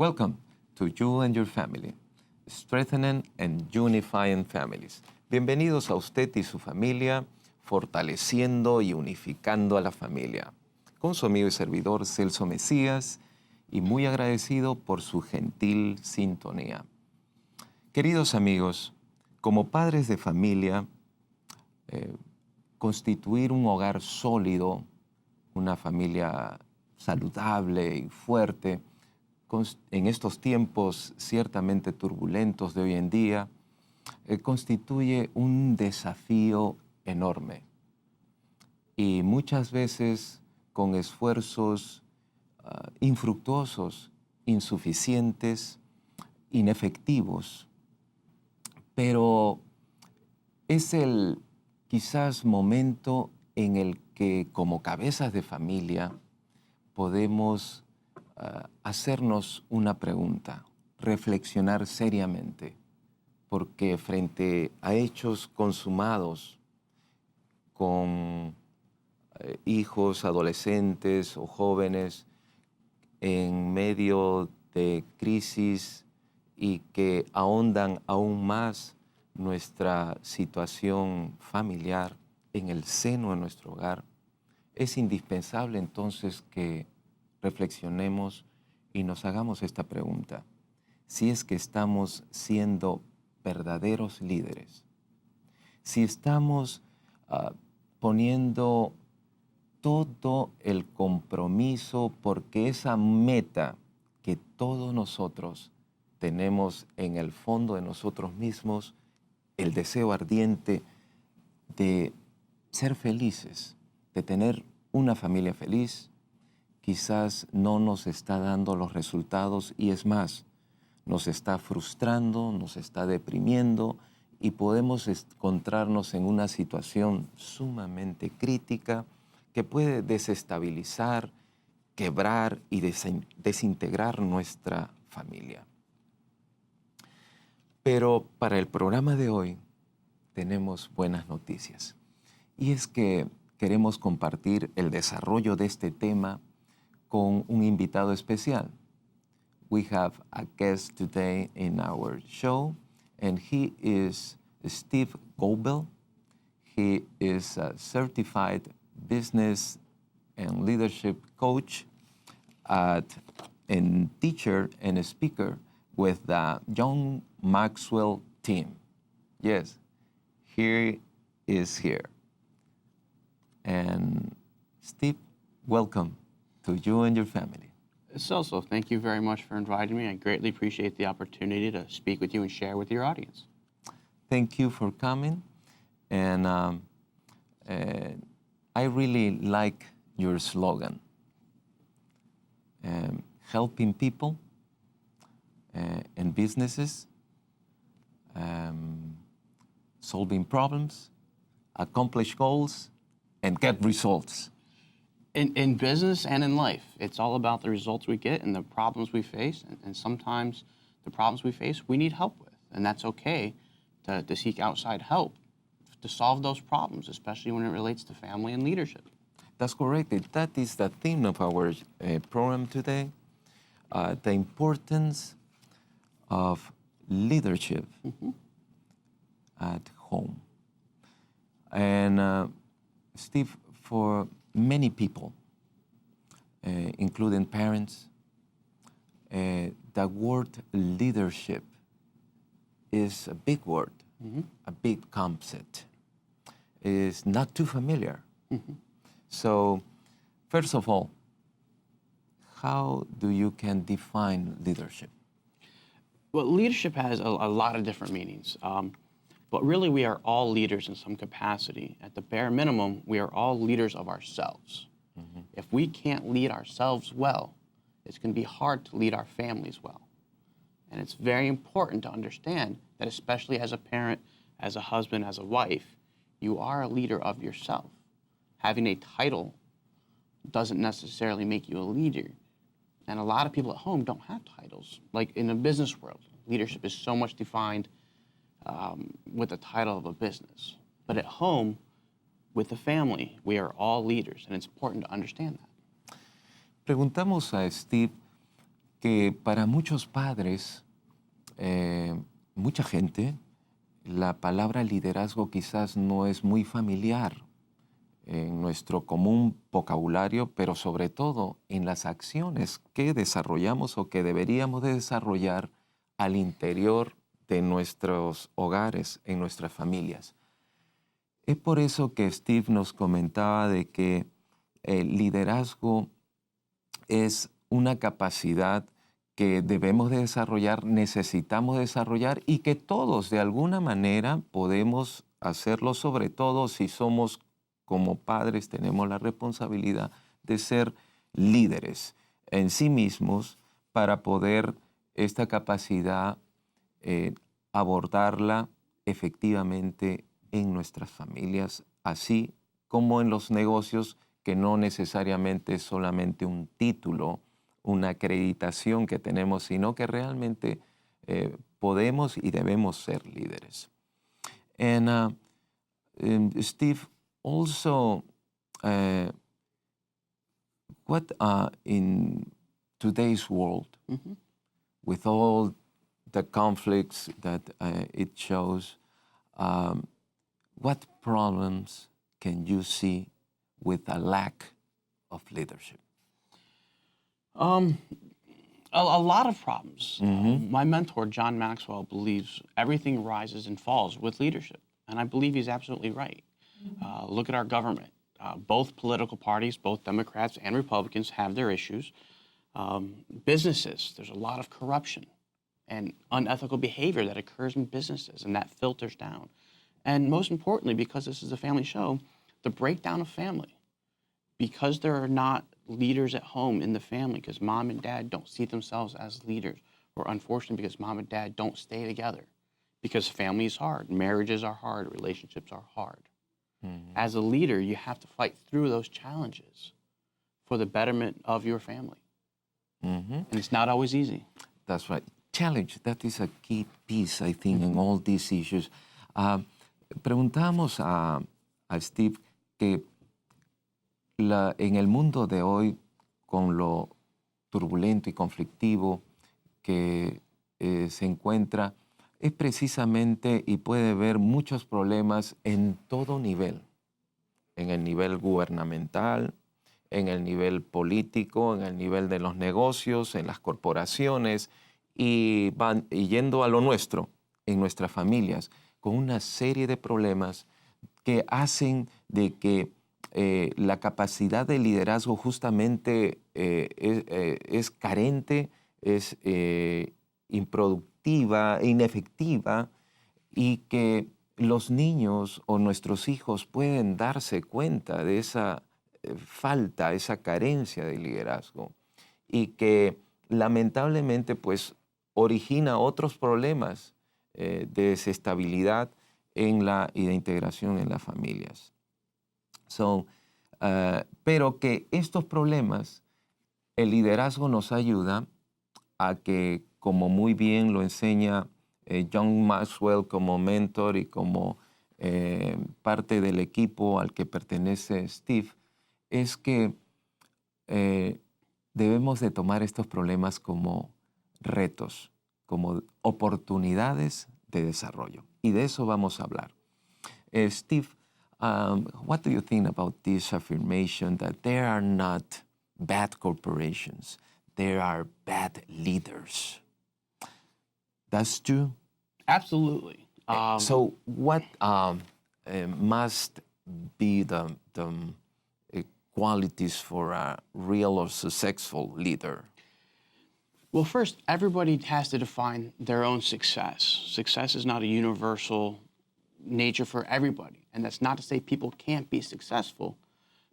Welcome to You and Your Family, Strengthening and Unifying Families. Bienvenidos a usted y su familia, fortaleciendo y unificando a la familia. Con su amigo y servidor Celso Mesías, y muy agradecido por su gentil sintonía. Queridos amigos, como padres de familia, constituir un hogar sólido, una familia saludable y fuerte, en estos tiempos ciertamente turbulentos de hoy en día, constituye un desafío enorme. Y muchas veces con esfuerzos infructuosos, insuficientes, inefectivos. Pero es el quizás momento en el que como cabezas de familia podemos hacernos una pregunta, reflexionar seriamente, porque frente a hechos consumados con hijos, adolescentes o jóvenes en medio de crisis y que ahondan aún más nuestra situación familiar en el seno de nuestro hogar, es indispensable entonces que reflexionemos y nos hagamos esta pregunta. Si es que estamos siendo verdaderos líderes, si estamos poniendo todo el compromiso porque esa meta que todos nosotros tenemos en el fondo de nosotros mismos, el deseo ardiente de ser felices, de tener una familia feliz, quizás no nos está dando los resultados y es más, nos está frustrando, nos está deprimiendo y podemos encontrarnos en una situación sumamente crítica que puede desestabilizar, quebrar y desintegrar nuestra familia. Pero para el programa de hoy tenemos buenas noticias. Y es que queremos compartir el desarrollo de este tema con un invitado especial. We have a guest today in our show, and he is Steve Goebel. He is a certified business and leadership coach and teacher and a speaker with the John Maxwell team. Yes, he is here. And Steve, welcome to You and Your Family. Celso, thank you very much for inviting me. I greatly appreciate the opportunity to speak with you and share with your audience. Thank you for coming. And I really like your slogan, helping people and businesses, solving problems, accomplish goals, and get results. In business and in life, it's all about the results we get and the problems we face. And sometimes the problems we face, we need help with. And that's okay to seek outside help to solve those problems, especially when it relates to family and leadership. That's correct. That is the theme of our program today, the importance of leadership at home. And Steve, for many people, including parents, the word leadership is a big word, a big concept. It's not too familiar. So, first of all, how do you can define leadership? Well, leadership has a lot of different meanings. But really, we are all leaders in some capacity. At the bare minimum, we are all leaders of ourselves. If we can't lead ourselves well, it's going to be hard to lead our families well. And it's very important to understand that, especially as a parent, as a husband, as a wife, you are a leader of yourself. Having a title doesn't necessarily make you a leader. And a lot of people at home don't have titles. Like in the business world, leadership is so much defined with the title of a business. But at home, with the family, we are all leaders, and it's important to understand that. Preguntamos a Steve que para muchos padres, mucha gente, la palabra liderazgo quizás no es muy familiar en nuestro común vocabulario, pero sobre todo en las acciones que desarrollamos o que deberíamos de desarrollar al interior de nuestros hogares, en nuestras familias. Es por eso que Steve nos comentaba de que el liderazgo es una capacidad que debemos de desarrollar, necesitamos desarrollar y que todos de alguna manera podemos hacerlo, sobre todo si somos como padres, tenemos la responsabilidad de ser líderes en sí mismos para poder esta capacidad abordarla efectivamente en nuestras familias, así como en los negocios, que no necesariamente es solamente un título, una acreditación que tenemos, sino que realmente podemos y debemos ser líderes. And Steve, also, what in today's world, with all the conflicts that it shows, what problems can you see with a lack of leadership? A lot of problems. My mentor, John Maxwell, believes everything rises and falls with leadership. And I believe he's absolutely right. Look at our government. Both political parties, both Democrats and Republicans, have their issues. Businesses, there's a lot of corruption and unethical behavior that occurs in businesses, and that filters down. And most importantly, because this is a family show, the breakdown of family. Because there are not leaders at home in the family, because mom and dad don't see themselves as leaders, or unfortunately because mom and dad don't stay together, because family is hard, marriages are hard, relationships are hard. As a leader, you have to fight through those challenges for the betterment of your family. And it's not always easy. That's right. Challenge, that is a key piece, I think, in all these issues. Preguntamos a Steve que en el mundo de hoy, con lo turbulento y conflictivo que se encuentra, es precisamente y puede haber muchos problemas en todo nivel, en el nivel gubernamental, en el nivel político, en el nivel de los negocios, en las corporaciones y yendo a lo nuestro, en nuestras familias, con una serie de problemas que hacen de que la capacidad de liderazgo justamente es carente, es improductiva, inefectiva, y que los niños o nuestros hijos pueden darse cuenta de esa falta, esa carencia de liderazgo, y que lamentablemente pues origina otros problemas de desestabilidad y de integración en las familias. Pero que estos problemas, el liderazgo nos ayuda a que, como muy bien lo enseña John Maxwell como mentor y como parte del equipo al que pertenece Steve, es que debemos de tomar estos problemas como retos, como oportunidades de desarrollo. Y de eso vamos a hablar. Steve, what do you think about this affirmation that there are not bad corporations, there are bad leaders? That's true? Absolutely. So what must be the qualities for a real or successful leader? Well, first, everybody has to define their own success. Success is not a universal nature for everybody. And that's not to say people can't be successful,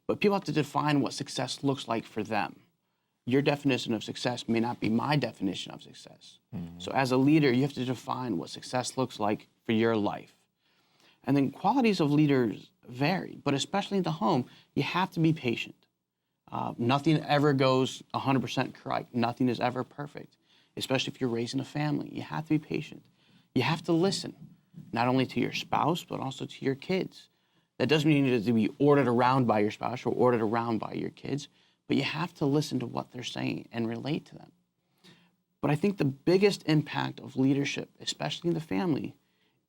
but people have to define what success looks like for them. Your definition of success may not be my definition of success. So as a leader, you have to define what success looks like for your life. And then qualities of leaders vary, but especially in the home, you have to be patient. Nothing ever goes 100% correct. Nothing is ever perfect, especially if you're raising a family. You have to be patient. You have to listen, not only to your spouse, but also to your kids. That doesn't mean you need to be ordered around by your spouse or ordered around by your kids, but you have to listen to what they're saying and relate to them. But I think the biggest impact of leadership, especially in the family,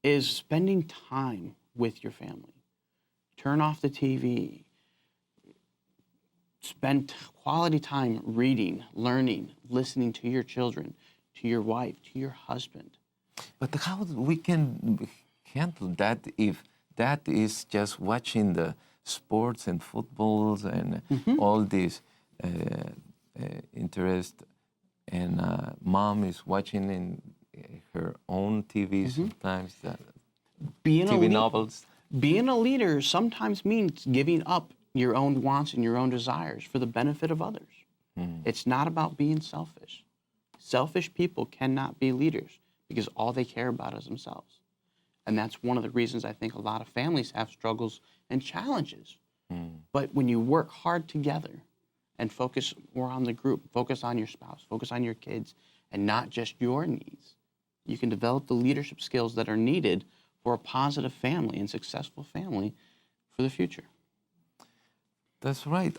is spending time with your family. Turn off the TV. Spend quality time reading, learning, listening to your children, to your wife, to your husband. But how we can handle that if that is just watching the sports and footballs and all this interest, and mom is watching in her own TV sometimes, Being a TV lead- novels. Being a leader sometimes means giving up your own wants and your own desires for the benefit of others. It's not about being selfish. Selfish people cannot be leaders because all they care about is themselves. And that's one of the reasons I think a lot of families have struggles and challenges. But when you work hard together and focus more on the group, focus on your spouse, focus on your kids, and not just your needs, you can develop the leadership skills that are needed for a positive family and successful family for the future. That's right.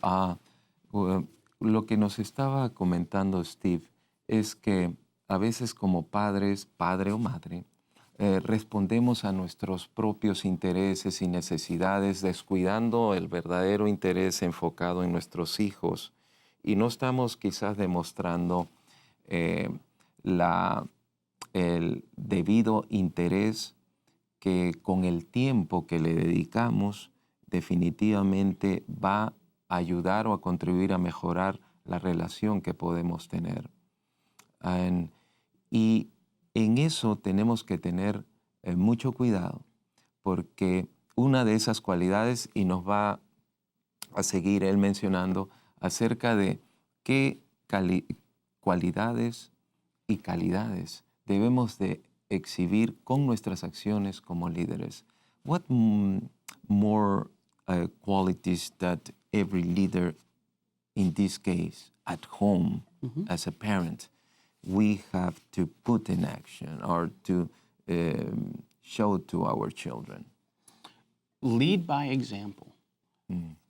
Lo que nos estaba comentando Steve es que a veces como padres, padre o madre, respondemos a nuestros propios intereses y necesidades, descuidando el verdadero interés enfocado en nuestros hijos. Y no estamos quizás demostrando el debido interés que con el tiempo que le dedicamos definitivamente va a ayudar o a contribuir a mejorar la relación que podemos tener. Y en eso tenemos que tener mucho cuidado, porque una de esas cualidades, y nos va a seguir él mencionando acerca de qué cualidades y calidades debemos de exhibir con nuestras acciones como líderes. What more qualities that every leader, in this case, at home, as a parent, we have to put in action or to show to our children? Lead by example.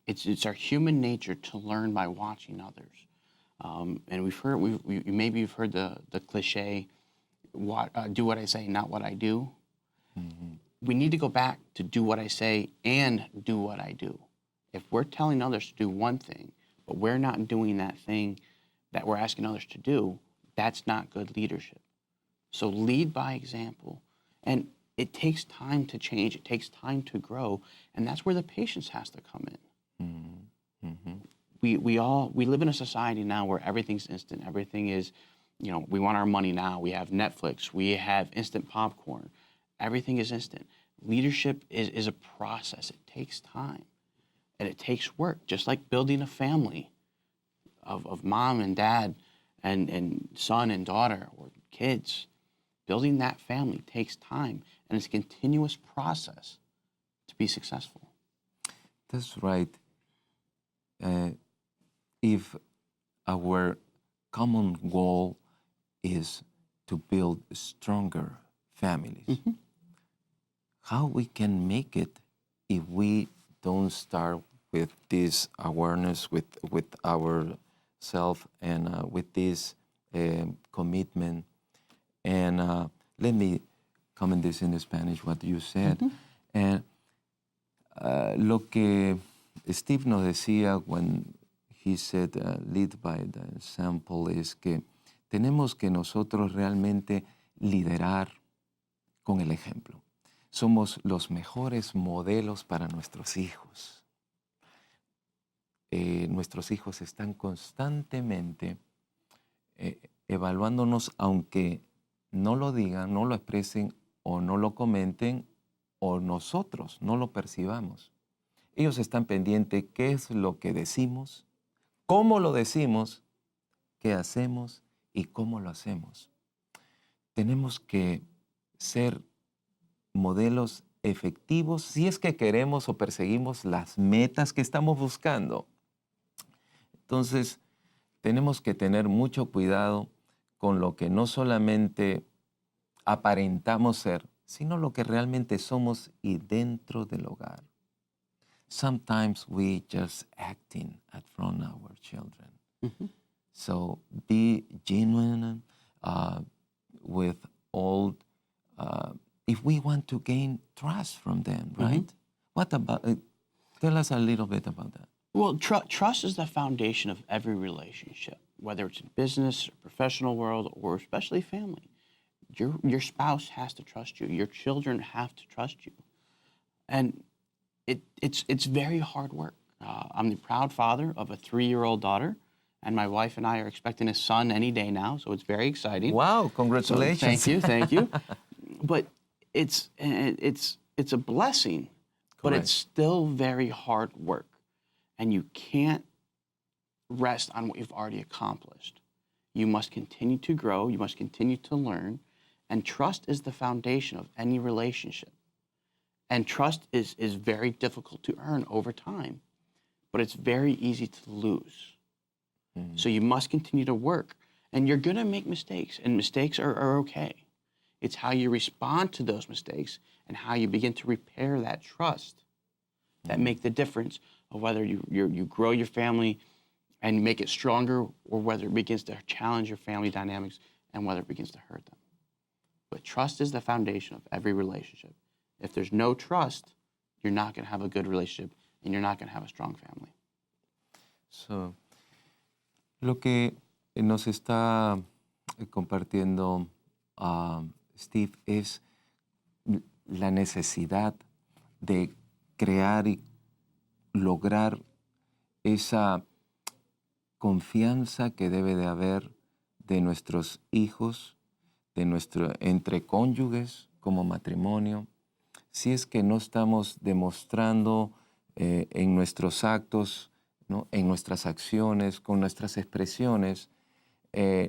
It's our human nature to learn by watching others. And maybe you've heard the cliche, do what I say, not what I do. We need to go back to do what I say and do what I do. If we're telling others to do one thing, but we're not doing that thing that we're asking others to do, that's not good leadership. So lead by example. And it takes time to change. It takes time to grow. And that's where the patience has to come in. We live in a society now where everything's instant. Everything is, we want our money now. We have Netflix. We have instant popcorn. Everything is instant. Leadership is a process. It takes time. And it takes work, just like building a family of mom and dad and son and daughter or kids. Building that family takes time, and it's a continuous process to be successful. That's right. If our common goal is to build stronger families, how we can make it if we don't start with this awareness, with ourselves, and with this commitment. And let me comment this in Spanish, what you said. And lo que Steve nos decía when he said lead by the example es que tenemos que nosotros realmente liderar con el ejemplo. Somos los mejores modelos para nuestros hijos. Nuestros hijos están constantemente evaluándonos, aunque no lo digan, no lo expresen o no lo comenten o nosotros no lo percibamos. Ellos están pendientes qué es lo que decimos, cómo lo decimos, qué hacemos y cómo lo hacemos. Tenemos que ser modelos efectivos si es que queremos o perseguimos las metas que estamos buscando. Entonces, tenemos que tener mucho cuidado con lo que no solamente aparentamos ser, sino lo que realmente somos y dentro del hogar. Sometimes we just acting at front of our children. So be genuine, to gain trust from them, right? What about, tell us a little bit about that. Well, trust is the foundation of every relationship, whether it's in business, or professional world, or especially family. Your spouse has to trust you. Your children have to trust you. And it's very hard work. I'm the proud father of a 3-year-old daughter, and my wife and I are expecting a son any day now, so it's very exciting. Wow, So congratulations. thank you. But it's a blessing, but Correct. it's still very hard work. And you can't rest on what you've already accomplished. You must continue to grow, you must continue to learn, and trust is the foundation of any relationship. And trust is very difficult to earn over time, but it's very easy to lose. So you must continue to work, and you're gonna make mistakes, and mistakes are okay. It's how you respond to those mistakes and how you begin to repair that trust that make the difference of whether you grow your family and make it stronger, or whether it begins to challenge your family dynamics and whether it begins to hurt them. But trust is the foundation of every relationship. If there's no trust, you're not going to have a good relationship and you're not going to have a strong family. So, lo que nos está compartiendo Steve es la necesidad de crear y lograr esa confianza que debe de haber de nuestros hijos, entre cónyuges como matrimonio. Si es que no estamos demostrando en nuestros actos, ¿no?, en nuestras acciones, con nuestras expresiones,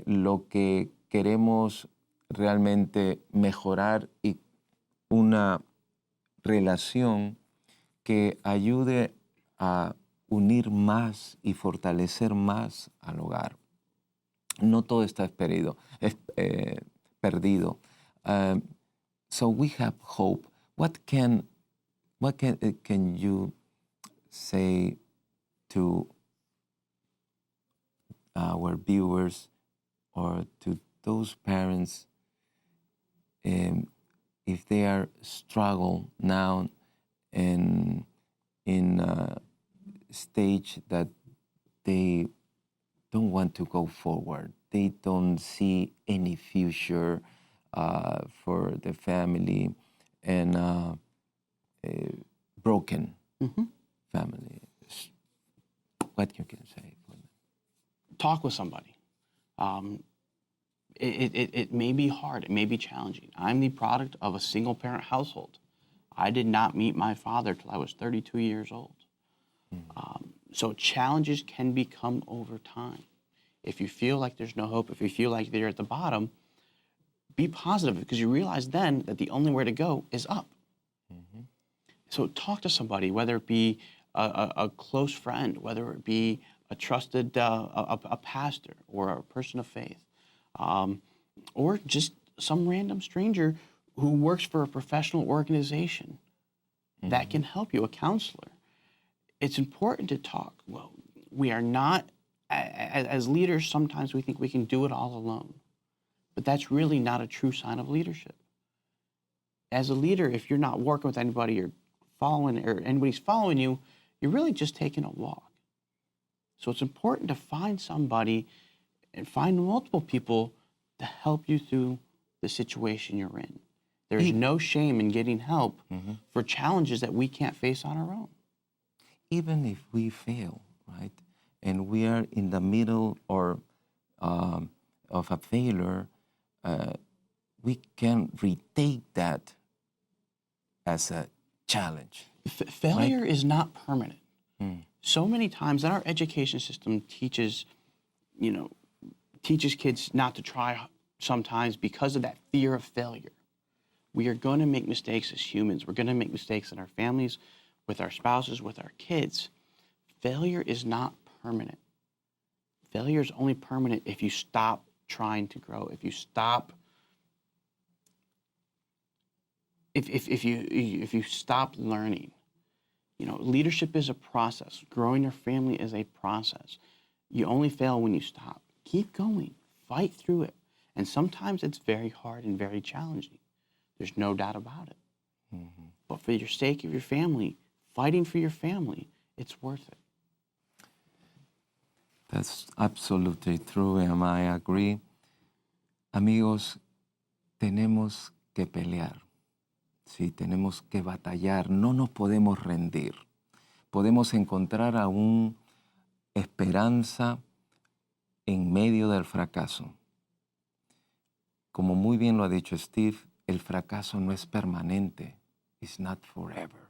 lo que queremos realmente mejorar y una relación que ayude a unir más y fortalecer más al hogar. No todo está perdido. So we have hope. What can you say to our viewers or to those parents if they are struggle now in a stage that they don't want to go forward, they don't see any future for the family, and broken family? What you can say for them? Talk with somebody. It may be hard, it may be challenging. I'm the product of a single parent household. I did not meet my father till I was 32 years old. So challenges can become over time. If you feel like there's no hope, if you feel like you're at the bottom, be positive, because you realize then that the only way to go is up. So talk to somebody, whether it be a close friend, whether it be a trusted a pastor or a person of faith, or just some random stranger who works for a professional organization that can help you, a counselor. It's important to talk. Well, we are not, as leaders, sometimes we think we can do it all alone, but that's really not a true sign of leadership. As a leader, if you're not working with anybody or anybody's following you, you're really just taking a walk. So it's important to find somebody and find multiple people to help you through the situation you're in. There's no shame in getting help for challenges that we can't face on our own. Even if we fail, right, and we are in the middle or of a failure, we can retake that as a challenge. Failure is not permanent. So many times, and our education system teaches kids not to try sometimes because of that fear of failure. We are going to make mistakes as humans. We're going to make mistakes in our families, with our spouses, with our kids. Failure is not permanent. Failure is only permanent if you stop trying to grow, if you stop, if you stop learning. Leadership is a process. Growing your family is a process. You only fail when you stop. Keep going. Fight through it. And sometimes it's very hard and very challenging. There's no doubt about it. But for your sake of your family, fighting for your family, it's worth it. That's absolutely true, and I agree. Amigos, tenemos que pelear. Sí, tenemos que batallar. No nos podemos rendir. Podemos encontrar aún esperanza en medio del fracaso. Como muy bien lo ha dicho Steve, el fracaso no es permanente. It's not forever.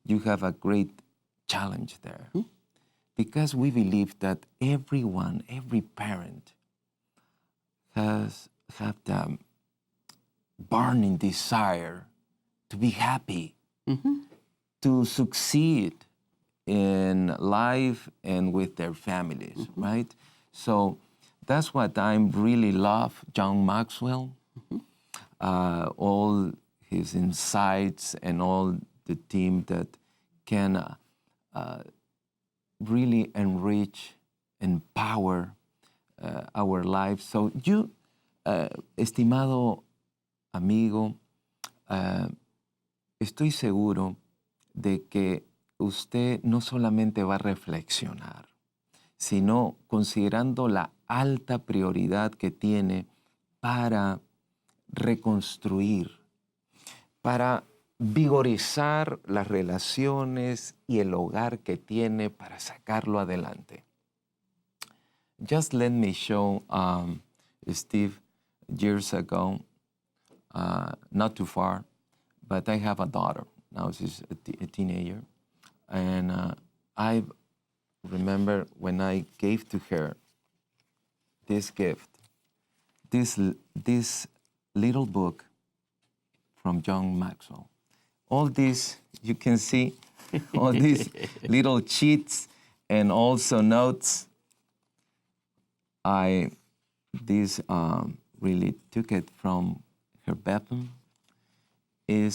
You have a great challenge there. Because we believe that everyone, every parent have the burning desire to be happy, to succeed in life and with their families, right? So that's what I really love John Maxwell, all his insights and all the team that can really enrich, empower our lives. So you, estimado amigo, estoy seguro de que usted no solamente va a reflexionar, sino considerando la alta prioridad que tiene para reconstruir, para vigorizar las relaciones y el hogar que tiene para sacarlo adelante. Just let me show Steve, years ago, not too far, but I have a daughter. Now she's a teenager. And I remember when I gave to her this gift, this little book from John Maxwell. All these, you can see, all these little cheats and also notes. This really took it from her bedroom. I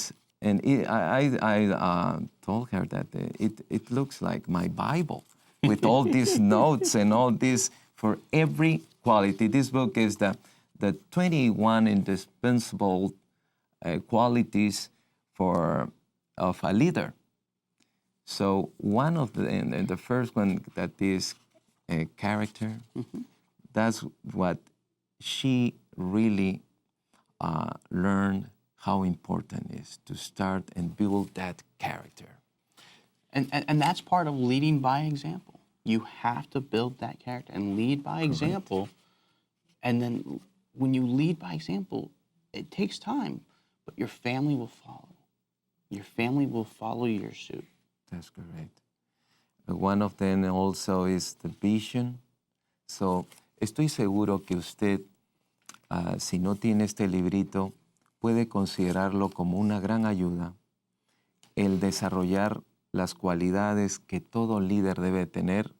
told her that it looks like my Bible with all these notes and all this for every quality. This book is the 21 indispensable qualities of a leader. So one of the first one that is character. That's what she really learned how important it is to start and build that character. And that's part of leading by example. You have to build that character and lead by example. And then when you lead by example, it takes time, but your family will follow. Your family will follow your suit. That's correct. One of them also is the vision. So, estoy seguro que usted, si no tiene este librito, puede considerarlo como una gran ayuda el desarrollar las cualidades que todo líder debe tener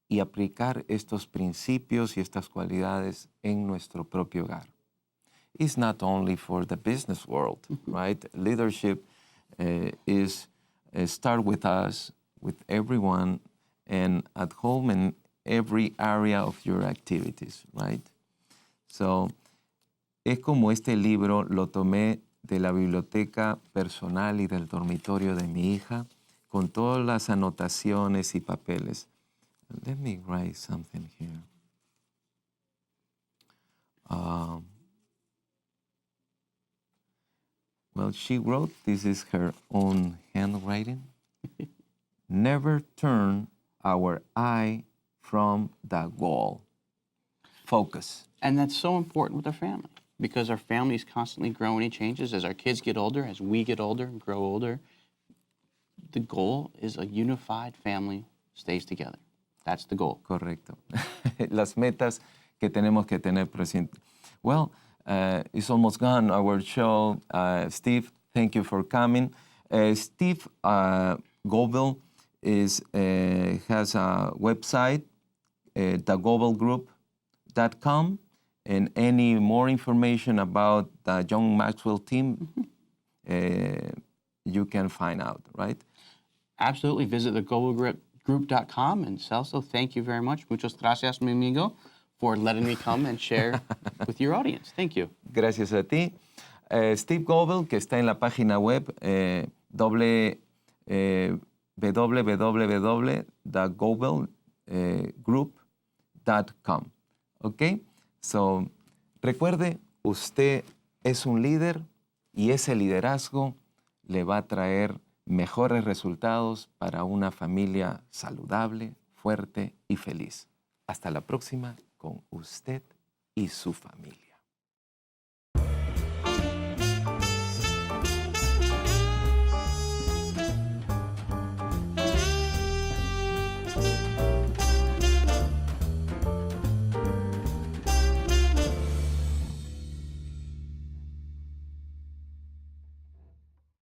y aplicar estos principios y estas cualidades en nuestro propio hogar. It's not only for the business world, right? Leadership is start with us, with everyone, and at home and every area of your activities, right? So, es como este libro lo tomé de la biblioteca personal y del dormitorio de mi hija, con todas las anotaciones y papeles. Let me write something here. Well, she wrote, this is her own handwriting. Never turn our eye from the goal. Focus. And that's so important with our family because our family is constantly growing and changes as our kids get older, as we get older and grow older. The goal is a unified family stays together. That's the goal. Correcto. Las metas que tenemos que tener presente. Well, it's almost gone, our show. Steve, thank you for coming. Steve Goebel has a website, thegoebelgroup.com, and any more information about the John Maxwell team, you can find out, right? Absolutely. Visit thegoebelgroup.com. And Celso, thank you very much. Muchas gracias, mi amigo, for letting me come and share with your audience. Thank you. Gracias a ti. Steve Gobel, que está en la página web www.gobelgroup.com. ¿Ok? So, recuerde, usted es un líder y ese liderazgo le va a traer mejores resultados para una familia saludable, fuerte y feliz. Hasta la próxima con usted y su familia.